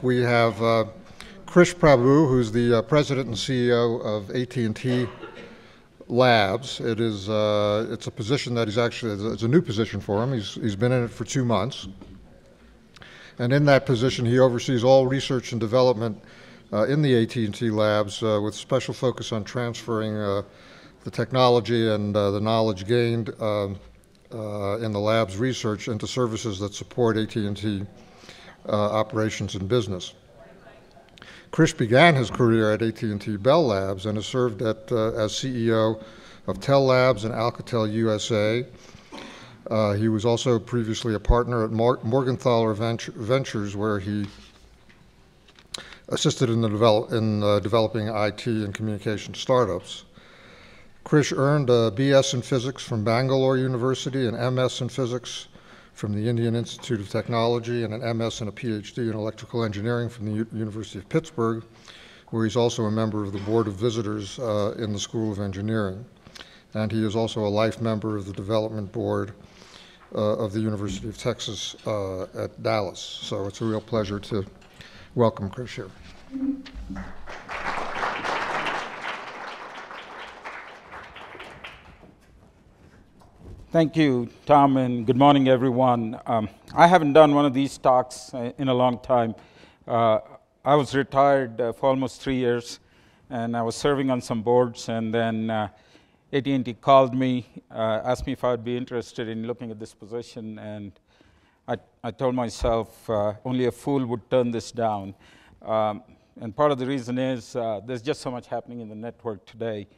We have Krish Prabhu, who's the president and CEO of AT&T Labs. It's a position that it's a new position for him. He's been in it for 2 months. And in that position, he oversees all research and development in the AT&T Labs with special focus on transferring the technology and the knowledge gained in the lab's research into services that support AT&T operations and business. Krish began his career at AT&T Bell Labs and has served as CEO of Tel Labs and Alcatel USA. He was also previously a partner at Morgenthaler Ventures, where he assisted in developing IT and communication startups. Krish earned a BS in physics from Bangalore University, an MS in physics from the Indian Institute of Technology, and an MS and a PhD in electrical engineering from the University of Pittsburgh, where he's also a member of the Board of Visitors in the School of Engineering. And he is also a life member of the Development Board of the University of Texas at Dallas. So it's a real pleasure to welcome Krish here. Thank you, Tom, and good morning, everyone. I haven't done one of these talks in a long time. I was retired for almost 3 years, and I was serving on some boards, and then AT&T called me, asked me if I would be interested in looking at this position, and I told myself only a fool would turn this down. And part of the reason is there's just so much happening in the network today.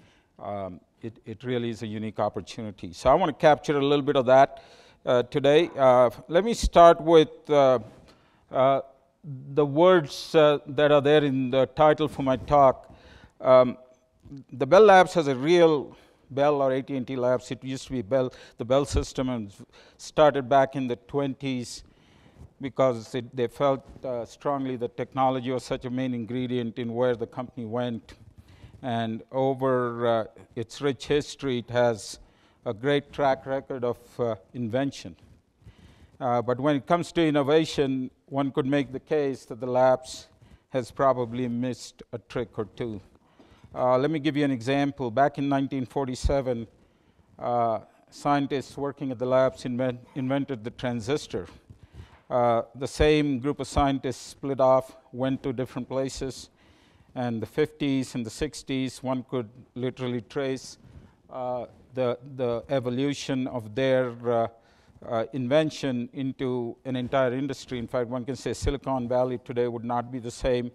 It really is a unique opportunity. So I want to capture a little bit of that today. Let me start with the words that are there in the title for my talk. The Bell Labs has a real Bell or AT&T Labs. It used to be Bell, the Bell system, and started back in the 20s because they felt strongly that technology was such a main ingredient in where the company went. And over its rich history, it has a great track record of invention. But when it comes to innovation, one could make the case that the Labs has probably missed a trick or two. Let me give you an example. Back in 1947, scientists working at the Labs invented the transistor. The same group of scientists split off, went to different places. And the 50s and the 60s, one could literally trace the evolution of their invention into an entire industry. In fact, one can say Silicon Valley today would not be the same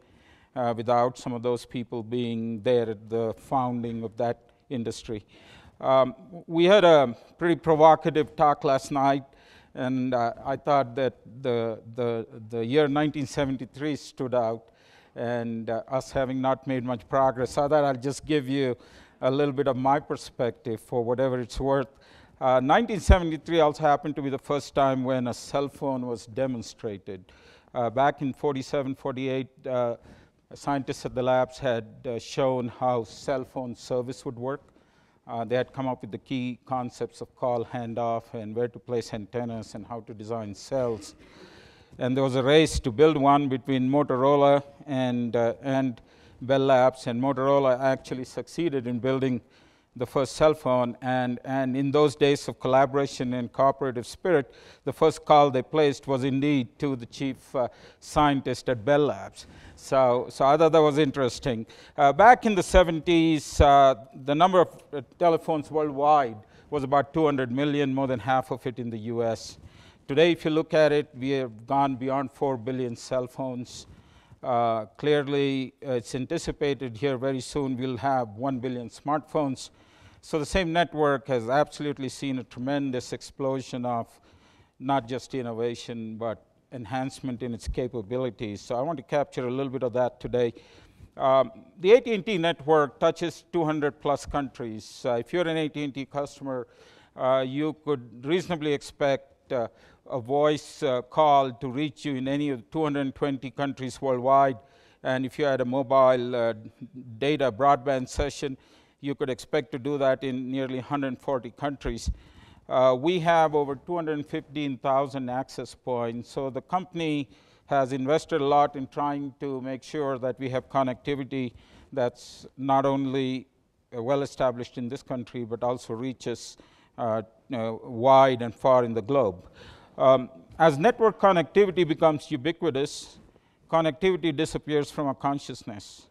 without some of those people being there at the founding of that industry. We had a pretty provocative talk last night, and I thought that the year 1973 stood out. And us having not made much progress, I thought I'll just give you a little bit of my perspective for whatever it's worth. 1973 also happened to be the first time when a cell phone was demonstrated. Back in 47, 48, scientists at the Labs had shown how cell phone service would work. They had come up with the key concepts of call handoff and where to place antennas and how to design cells. And there was a race to build one between Motorola and Bell Labs, and Motorola actually succeeded in building the first cell phone. And in those days of collaboration and cooperative spirit, the first call they placed was indeed to the chief scientist at Bell Labs. So I thought that was interesting. Back in the 70s, the number of telephones worldwide was about 200 million, more than half of it in the US. Today, if you look at it, we have gone beyond 4 billion cell phones. Clearly, it's anticipated here very soon we'll have 1 billion smartphones. So the same network has absolutely seen a tremendous explosion of not just innovation, but enhancement in its capabilities. So I want to capture a little bit of that today. The AT&T network touches 200 plus countries. If you're an AT&T customer, you could reasonably expect a voice call to reach you in any of the 220 countries worldwide. And if you had a mobile data broadband session, you could expect to do that in nearly 140 countries. We have over 215,000 access points. So the company has invested a lot in trying to make sure that we have connectivity that's not only well established in this country, but also reaches wide and far in the globe. As network connectivity becomes ubiquitous, connectivity disappears from our consciousness.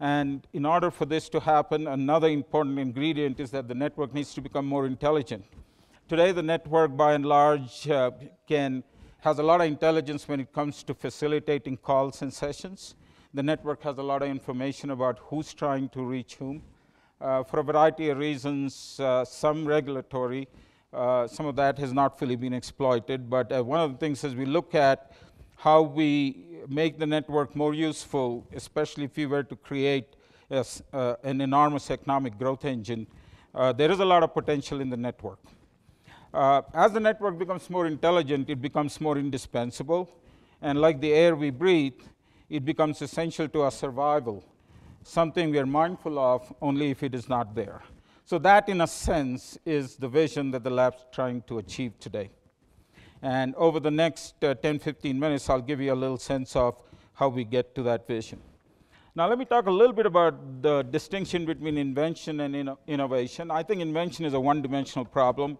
And in order for this to happen, another important ingredient is that the network needs to become more intelligent. Today, the network, by and large, has a lot of intelligence when it comes to facilitating calls and sessions. The network has a lot of information about who's trying to reach whom. For a variety of reasons, some regulatory, some of that has not fully been exploited. But one of the things as we look at how we make the network more useful, especially if we were to create an enormous economic growth engine, there is a lot of potential in the network. As the network becomes more intelligent, it becomes more indispensable. And like the air we breathe, it becomes essential to our survival, something we are mindful of only if it is not there. So that, in a sense, is the vision that the lab's trying to achieve today. And over the next 10, 15 minutes, I'll give you a little sense of how we get to that vision. Now, let me talk a little bit about the distinction between invention and innovation. I think invention is a one-dimensional problem.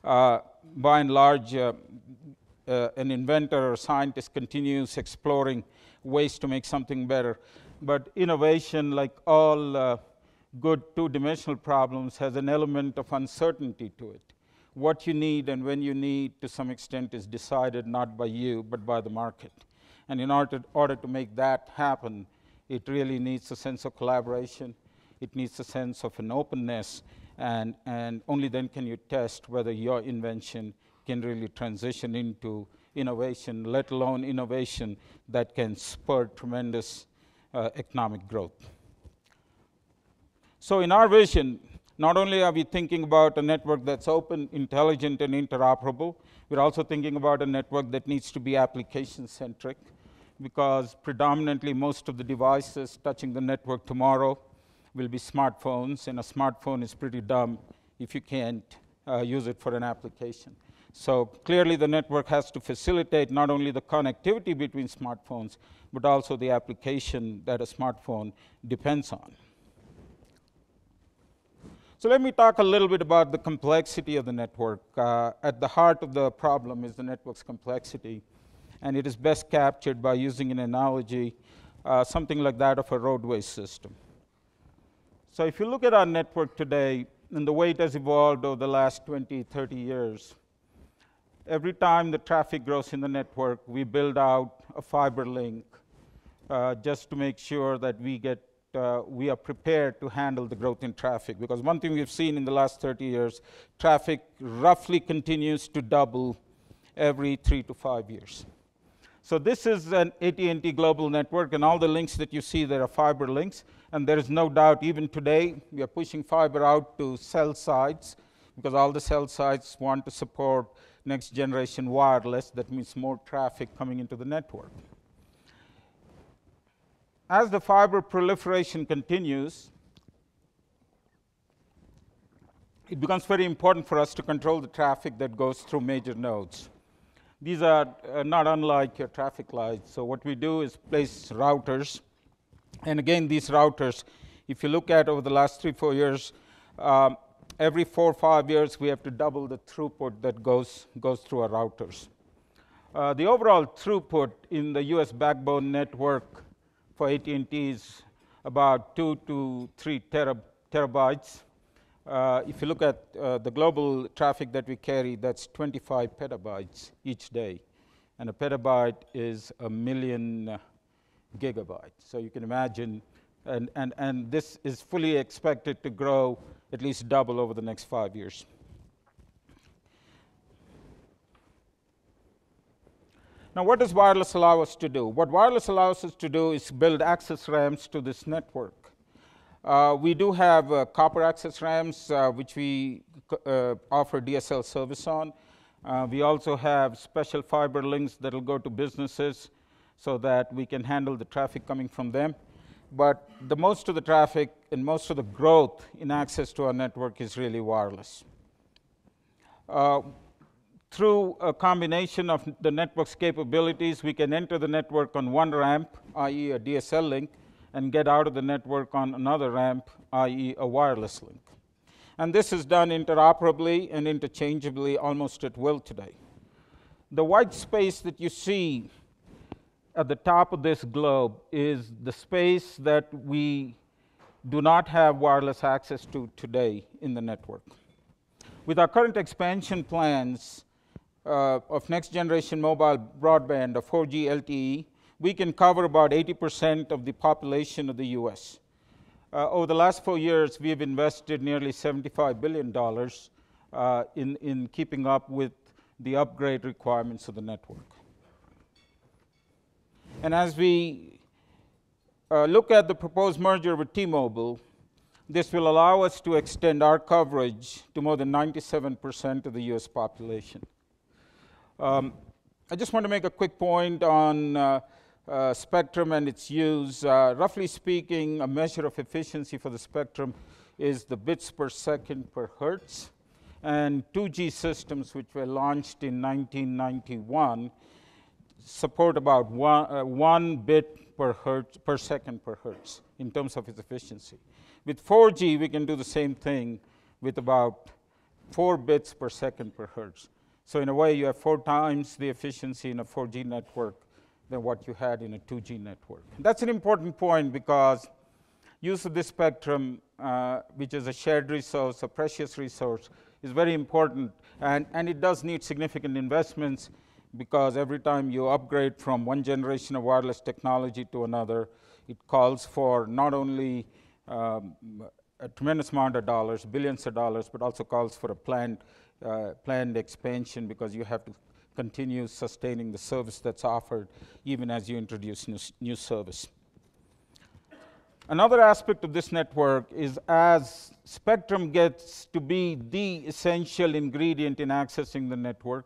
By and large, an inventor or scientist continues exploring ways to make something better. But innovation, like all good two-dimensional problems, has an element of uncertainty to it. What you need and when you need, to some extent, is decided not by you, but by the market. And in order to make that happen, it really needs a sense of collaboration. It needs a sense of an openness. And only then can you test whether your invention can really transition into innovation, let alone innovation that can spur tremendous economic growth. So in our vision, not only are we thinking about a network that's open, intelligent, and interoperable, we're also thinking about a network that needs to be application-centric, because predominantly most of the devices touching the network tomorrow will be smartphones, and a smartphone is pretty dumb if you can't use it for an application. So clearly the network has to facilitate not only the connectivity between smartphones, but also the application that a smartphone depends on. So let me talk a little bit about the complexity of the network. At the heart of the problem is the network's complexity, and it is best captured by using an analogy, something like that of a roadway system. So if you look at our network today and the way it has evolved over the last 20, 30 years, every time the traffic grows in the network, we build out a fiber link just to make sure that we are prepared to handle the growth in traffic. Because one thing we've seen in the last 30 years, traffic roughly continues to double every 3 to 5 years. So this is an AT&T global network, and all the links that you see there are fiber links. And there is no doubt, even today, we are pushing fiber out to cell sites, because all the cell sites want to support next generation wireless. That means more traffic coming into the network. As the fiber proliferation continues, it becomes very important for us to control the traffic that goes through major nodes. These are not unlike your traffic lights. So what we do is place routers. And again, these routers, if you look at over the last 3, 4 years, every 4 or 5 years, we have to double the throughput that goes through our routers. The overall throughput in the US backbone network for AT&T is about 2 to 3 terabytes. If you look at the global traffic that we carry, that's 25 petabytes each day. And a petabyte is 1 million gigabytes. So you can imagine, and this is fully expected to grow at least double over the next 5 years. Now, what does wireless allow us to do? What wireless allows us to do is build access ramps to this network. We do have copper access ramps, which we offer DSL service on. We also have special fiber links that will go to businesses so that we can handle the traffic coming from them. But the most of the traffic and most of the growth in access to our network is really wireless. through a combination of the network's capabilities, we can enter the network on one ramp, i.e. a DSL link, and get out of the network on another ramp, i.e. a wireless link. And this is done interoperably and interchangeably almost at will today. The white space that you see at the top of this globe is the space that we do not have wireless access to today in the network. With our current expansion plans of next generation mobile broadband of 4G LTE, we can cover about 80% of the population of the US. Over the last 4 years, we have invested nearly $75 billion in keeping up with the upgrade requirements of the network. And as we look at the proposed merger with T-Mobile, this will allow us to extend our coverage to more than 97% of the US population. I just want to make a quick point on spectrum and its use. Roughly speaking, a measure of efficiency for the spectrum is the bits per second per hertz. And 2G systems, which were launched in 1991, support about one bit per second per hertz in terms of its efficiency. With 4G, we can do the same thing with about 4 bits per second per hertz. So in a way, you have 4 times the efficiency in a 4G network than what you had in a 2G network. That's an important point because use of this spectrum, which is a shared resource, a precious resource, is very important. And it does need significant investments because every time you upgrade from one generation of wireless technology to another, it calls for not only a tremendous amount of dollars, billions of dollars, but also calls for a planned expansion because you have to continue sustaining the service that's offered even as you introduce new service. Another aspect of this network is as spectrum gets to be the essential ingredient in accessing the network,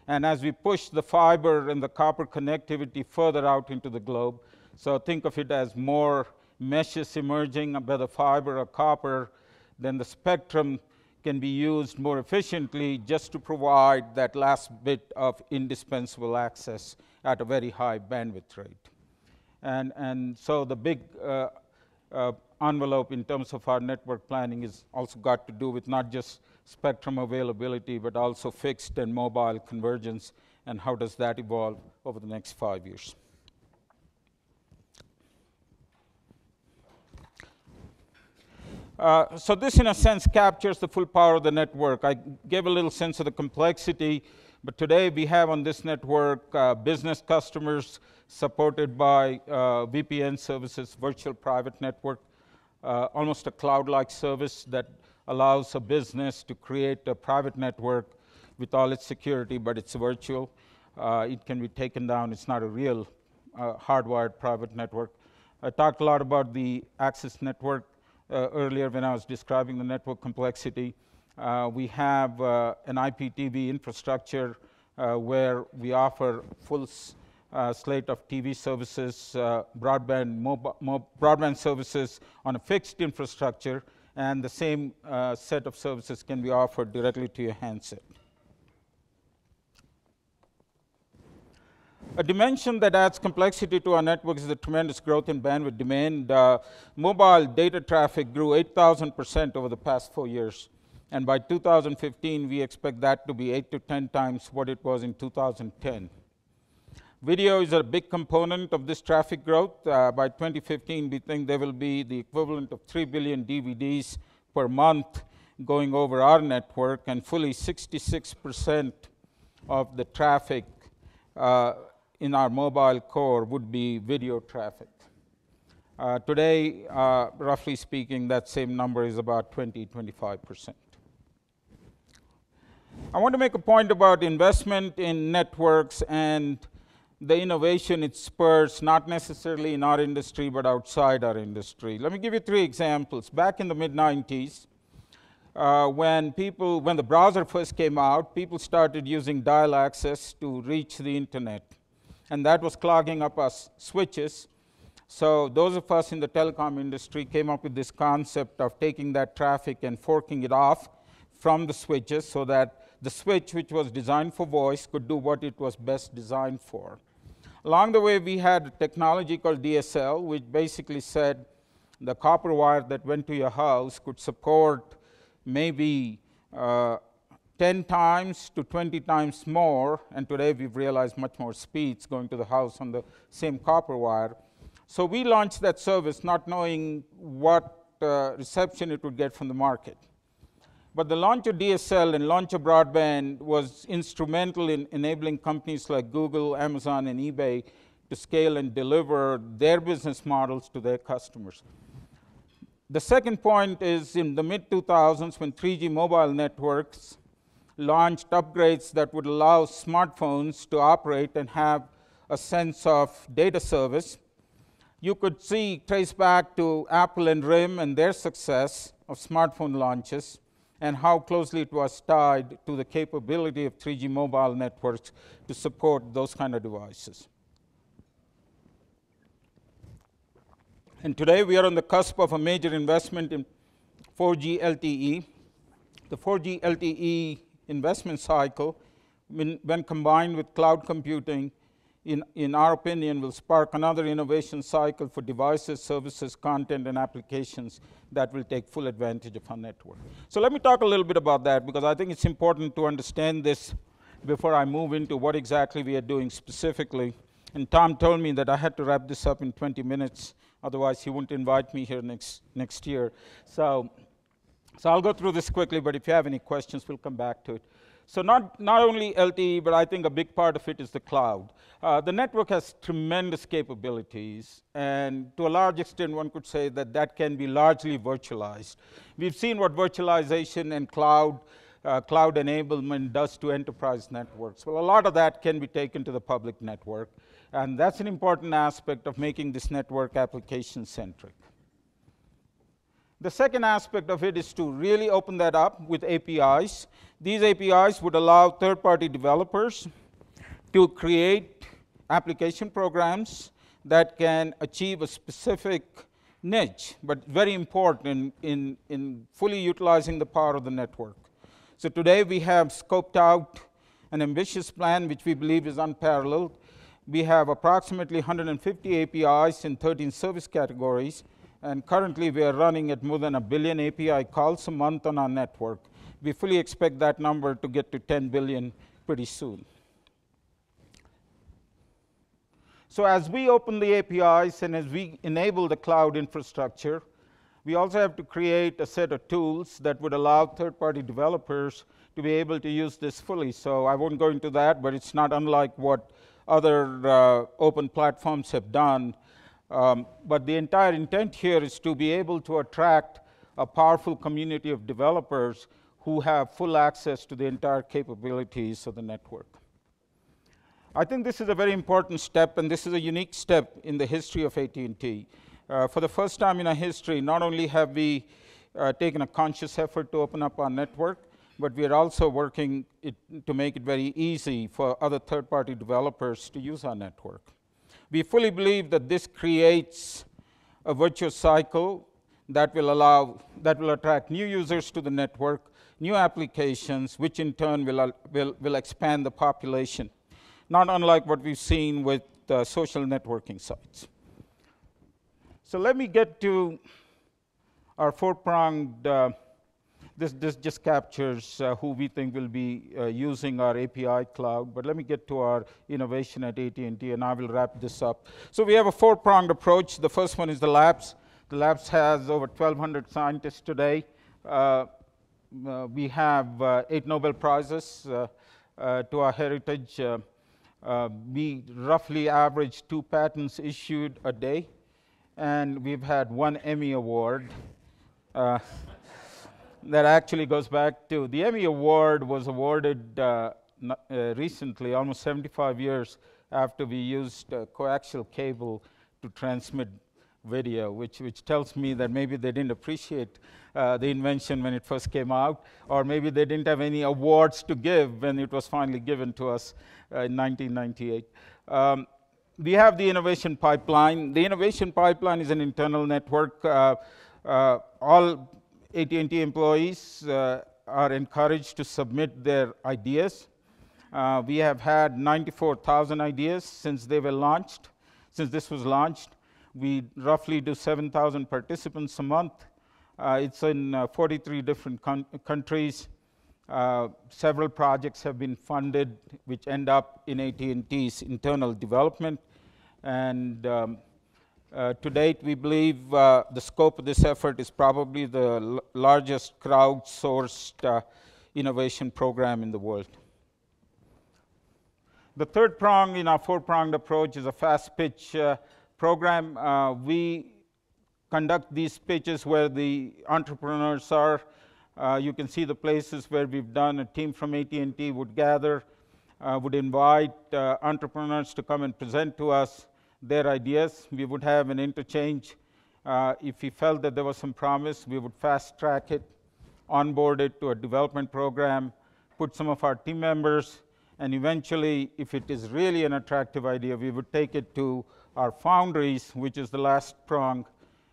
and as we push the fiber and the copper connectivity further out into the globe, so think of it as more meshes emerging, whether fiber or copper, then the spectrum can be used more efficiently just to provide that last bit of indispensable access at a very high bandwidth rate. And so the big envelope in terms of our network planning is also got to do with not just spectrum availability, but also fixed and mobile convergence, and how does that evolve over the next 5 years. So this, in a sense, captures the full power of the network. I gave a little sense of the complexity, but today we have on this network business customers supported by VPN services, virtual private network, almost a cloud-like service that allows a business to create a private network with all its security, but it's virtual. It can be taken down. It's not a real hardwired private network. I talked a lot about the access network earlier when I was describing the network complexity. We have an IPTV infrastructure where we offer full slate of TV services, broadband services on a fixed infrastructure, and the same set of services can be offered directly to your handset. A dimension that adds complexity to our network is the tremendous growth in bandwidth demand. Mobile data traffic grew 8,000% over the past 4 years. And by 2015, we expect that to be 8 to 10 times what it was in 2010. Video is a big component of this traffic growth. By 2015, we think there will be the equivalent of 3 billion DVDs per month going over our network, and fully 66% of the traffic in our mobile core would be video traffic. Today, roughly speaking, that same number is about 20–25%. I want to make a point about investment in networks and the innovation it spurs, not necessarily in our industry, but outside our industry. Let me give you 3 examples. Back in the mid-90s, when the browser first came out, people started using dial access to reach the internet. And that was clogging up our switches. So those of us in the telecom industry came up with this concept of taking that traffic and forking it off from the switches so that the switch, which was designed for voice, could do what it was best designed for. Along the way, we had a technology called DSL, which basically said the copper wire that went to your house could support maybe 10 times to 20 times more, and today we've realized much more speeds going to the house on the same copper wire. So we launched that service not knowing what reception it would get from the market. But the launch of DSL and launch of broadband was instrumental in enabling companies like Google, Amazon, and eBay to scale and deliver their business models to their customers. The second point is in the mid-2000s when 3G mobile networks launched upgrades that would allow smartphones to operate and have a sense of data service. You could trace back to Apple and RIM and their success of smartphone launches and how closely it was tied to the capability of 3G mobile networks to support those kind of devices. And today we are on the cusp of a major investment in 4G LTE. The 4G LTE investment cycle, when combined with cloud computing, in our opinion, will spark another innovation cycle for devices, services, content, and applications that will take full advantage of our network. So let me talk a little bit about that, because I think it's important to understand this before I move into what exactly we are doing specifically. And Tom told me that I had to wrap this up in 20 minutes, otherwise he wouldn't invite me here next year. So I'll go through this quickly, but if you have any questions, we'll come back to it. So not only LTE, but I think a big part of it is the cloud. The network has tremendous capabilities, and to a large extent, one could say that that can be largely virtualized. We've seen what virtualization and cloud enablement does to enterprise networks. Well, a lot of that can be taken to the public network, and that's an important aspect of making this network application-centric. The second aspect of it is to really open that up with APIs. These APIs would allow third-party developers to create application programs that can achieve a specific niche, but very important in fully utilizing the power of the network. So today we have scoped out an ambitious plan which we believe is unparalleled. We have approximately 150 APIs in 13 service categories, and currently we are running at more than 1 billion API calls a month on our network. We fully expect that number to get to 10 billion pretty soon. So as we open the APIs and as we enable the cloud infrastructure, we also have to create a set of tools that would allow third-party developers to be able to use this fully. So I won't go into that, but it's not unlike what other open platforms have done. But the entire intent here is to be able to attract a powerful community of developers who have full access to the entire capabilities of the network. I think this is a very important step, and this is a unique step in the history of AT&T. For the first time in our history, not only have we taken a conscious effort to open up our network, but we are also working to make it very easy for other third-party developers to use our network. We fully believe that this creates a virtuous cycle that will attract new users to the network, new applications, which in turn will expand the population, not unlike what we've seen with social networking sites. So let me get to our four-pronged, this just captures who we think will be using our API cloud, but let me get to our innovation at AT&T, and I will wrap this up. So we have a four-pronged approach. The first one is the labs. The labs has over 1,200 scientists today. We have 8 Nobel Prizes to our heritage. We roughly average 2 patents issued a day, and we've had 1 Emmy Award. That actually goes back to, the Emmy Award was awarded recently, almost 75 years after we used coaxial cable to transmit video, which tells me that maybe they didn't appreciate the invention when it first came out, or maybe they didn't have any awards to give when it was finally given to us in 1998. We have the innovation pipeline. The innovation pipeline is an internal network. All AT&T employees are encouraged to submit their ideas. We have had 94,000 ideas since they were launched. Since this was launched, we roughly do 7,000 participants a month. It's in 43 different countries. Several projects have been funded, which end up in AT&T's internal development. And to date, we believe the scope of this effort is probably the largest crowdsourced innovation program in the world. The third prong in our four-pronged approach is a fast pitch program. We conduct these pitches where the entrepreneurs are. You can see the places where we've done. A team from AT&T would gather, would invite entrepreneurs to come and present to us their ideas. We would have an interchange. If we felt that there was some promise, we would fast track it, onboard it to a development program, put some of our team members, and eventually, if it is really an attractive idea, we would take it to our foundries, which is the last prong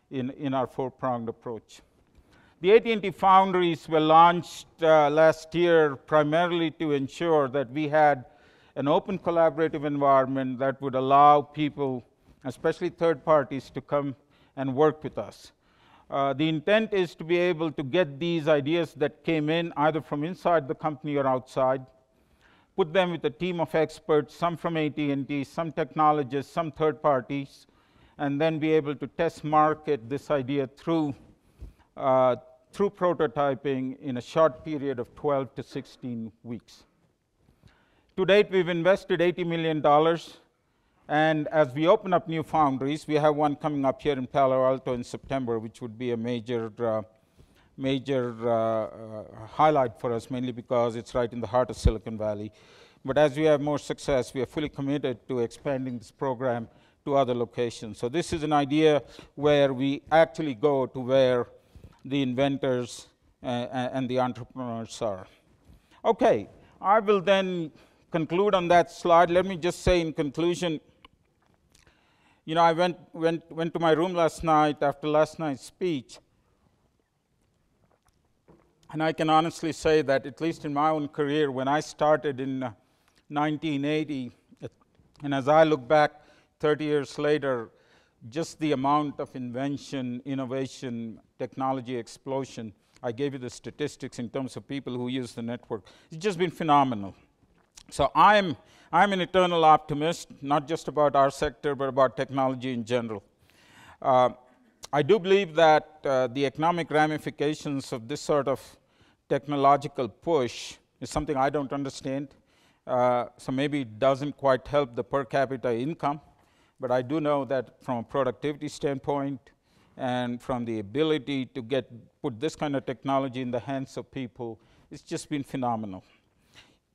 in our four-pronged approach. The AT&T foundries were launched last year primarily to ensure that we had an open collaborative environment that would allow people, especially third parties, to come and work with us. The intent is to be able to get these ideas that came in either from inside the company or outside, put them with a team of experts, some from AT&T, some technologists, some third parties, and then be able to test market this idea through prototyping in a short period of 12 to 16 weeks. To date, we've invested $80 million, and as we open up new foundries, we have one coming up here in Palo Alto in September, which would be a major highlight for us, mainly because it's right in the heart of Silicon Valley. But as we have more success, we are fully committed to expanding this program to other locations. So this is an idea where we actually go to where the inventors and the entrepreneurs are. Okay, I will then conclude on that slide. Let me just say in conclusion, you know, I went to my room last night after last night's speech, and I can honestly say that, at least in my own career, when I started in 1980, and as I look back 30 years later, just the amount of invention, innovation, technology explosion, I gave you the statistics in terms of people who use the network. It's just been phenomenal. So I'm an eternal optimist, not just about our sector, but about technology in general. I do believe that the economic ramifications of this sort of technological push is something I don't understand. So maybe it doesn't quite help the per capita income, but I do know that from a productivity standpoint and from the ability to put this kind of technology in the hands of people, it's just been phenomenal.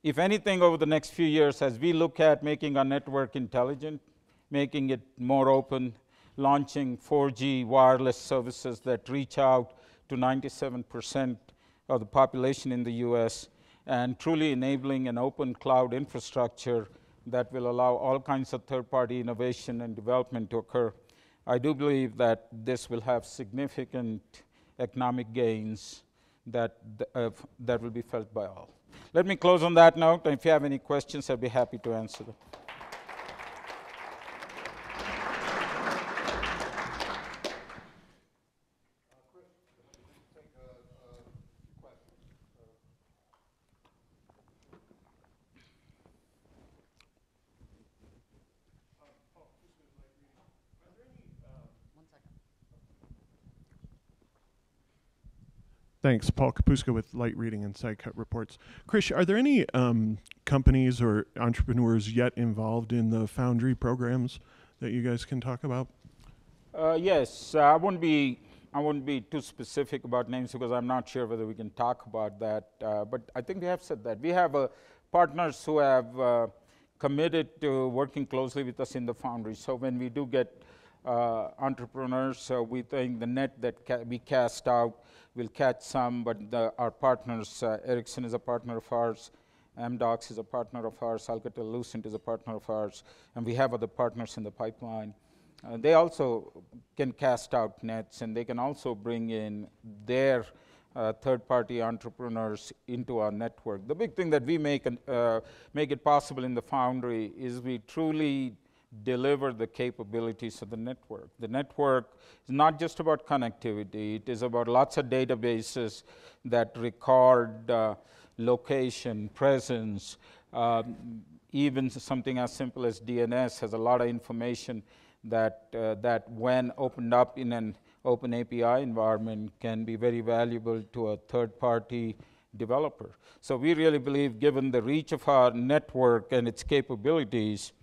If anything, over the next few years, as we look at making our network intelligent, making it more open, launching 4G wireless services that reach out to 97% of the population in the US, and truly enabling an open cloud infrastructure that will allow all kinds of third-party innovation and development to occur, I do believe that this will have significant economic gains that will be felt by all. Let me close on that note, and if you have any questions, I'd be happy to answer them. Thanks. Paul Kapuska with Light Reading and SciCut Reports. Krish, are there any companies or entrepreneurs yet involved in the Foundry programs that you guys can talk about? Yes. I wouldn't be too specific about names because I'm not sure whether we can talk about that. But I think we have said that. We have partners who have committed to working closely with us in the Foundry. So when we do get entrepreneurs, we think the net that we cast out will catch some, but our partners, Ericsson is a partner of ours, Amdocs is a partner of ours, Alcatel-Lucent is a partner of ours, and we have other partners in the pipeline. They also can cast out nets, and they can also bring in their third-party entrepreneurs into our network. The big thing that we make it possible in the Foundry is we truly deliver the capabilities of the network. The network is not just about connectivity. It is about lots of databases that record location, presence, even something as simple as DNS has a lot of information that when opened up in an open API environment can be very valuable to a third-party developer. So we really believe, given the reach of our network and its capabilities,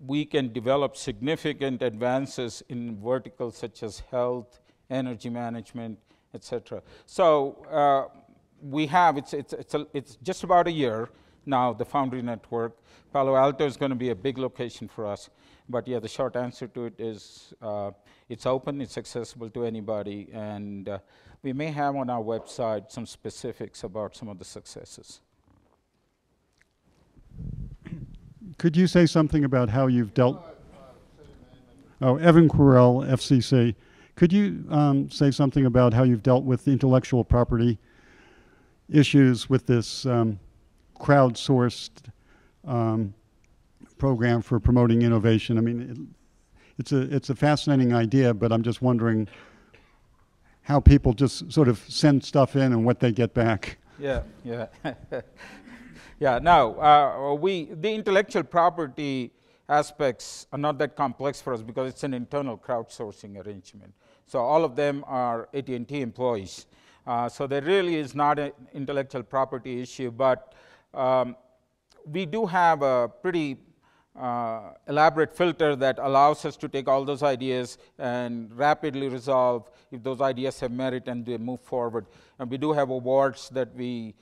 we can develop significant advances in verticals such as health, energy management, etc. So we have, it's just about a year now, the Foundry network. Palo Alto is going to be a big location for us. But yeah, the short answer to it is it's open, it's accessible to anybody, and we may have on our website some specifics about some of the successes. Could you say something about how you've dealt? Oh, Evan Quirrell, FCC. Could you say something about how you've dealt with intellectual property issues with this crowdsourced program for promoting innovation? I mean, it's a fascinating idea, but I'm just wondering how people just sort of send stuff in and what they get back. Yeah, yeah. Yeah, no, the intellectual property aspects are not that complex for us because it's an internal crowdsourcing arrangement. So all of them are AT&T employees. So there really is not an intellectual property issue, but we do have a pretty elaborate filter that allows us to take all those ideas and rapidly resolve if those ideas have merit and they move forward. And we do have awards that we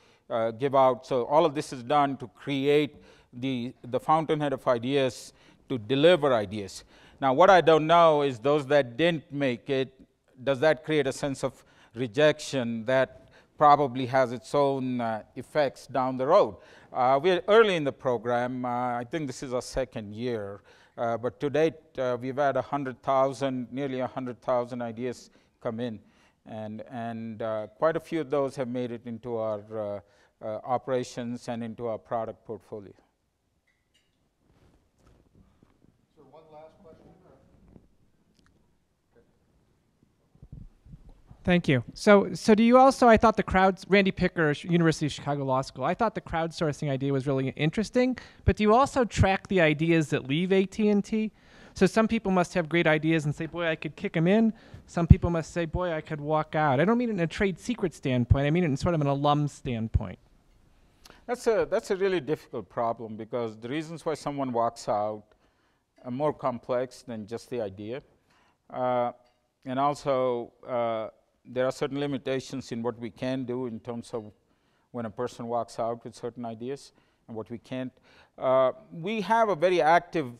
give out. So all of this is done to create the fountainhead of ideas to deliver ideas. Now, what I don't know is those that didn't make it, does that create a sense of rejection that probably has its own effects down the road? We're early in the program. I think this is our second year. But to date, we've had nearly 100,000 ideas come in. And quite a few of those have made it into our operations and into our product portfolio. So one last question. Thank you. So do you also, I thought Randy Picker, University of Chicago Law School, I thought the crowdsourcing idea was really interesting, but do you also track the ideas that leave AT&T? So some people must have great ideas and say, boy, I could kick them in. Some people must say, boy, I could walk out. I don't mean it in a trade secret standpoint. I mean it in sort of an alum standpoint. That's a really difficult problem because the reasons why someone walks out are more complex than just the idea. And also, there are certain limitations in what we can do in terms of when a person walks out with certain ideas and what we can't. We have a very active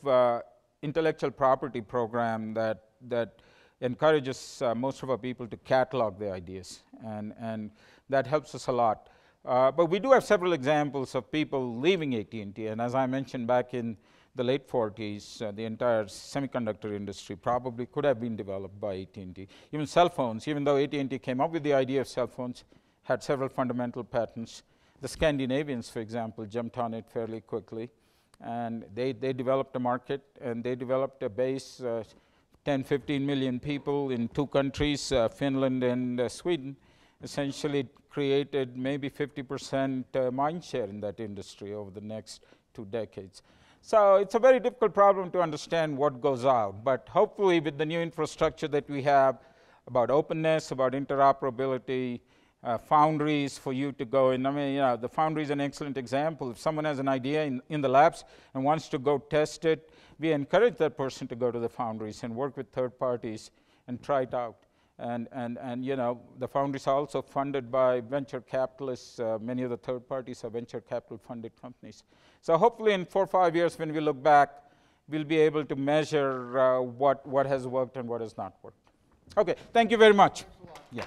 intellectual property program that encourages most of our people to catalog their ideas, and that helps us a lot. But we do have several examples of people leaving AT&T, and as I mentioned back in the late 40s, the entire semiconductor industry probably could have been developed by AT&T. Even cell phones, even though AT&T came up with the idea of cell phones, had several fundamental patents. The Scandinavians, for example, jumped on it fairly quickly, and they developed a market, and they developed a base, 10, 15 million people in 2 countries, Finland and Sweden, essentially created maybe 50% mind share in that industry over the next 2 decades. So it's a very difficult problem to understand what goes out, but hopefully with the new infrastructure that we have about openness, about interoperability, foundries for you to go in. I mean, the Foundry is an excellent example. If someone has an idea in the labs and wants to go test it, we encourage that person to go to the Foundries and work with third parties and try it out. And the Foundries are also funded by venture capitalists. Many of the third parties are venture capital funded companies. So hopefully in 4 or 5 years when we look back, we'll be able to measure what has worked and what has not worked. Okay, thank you very much. Yeah.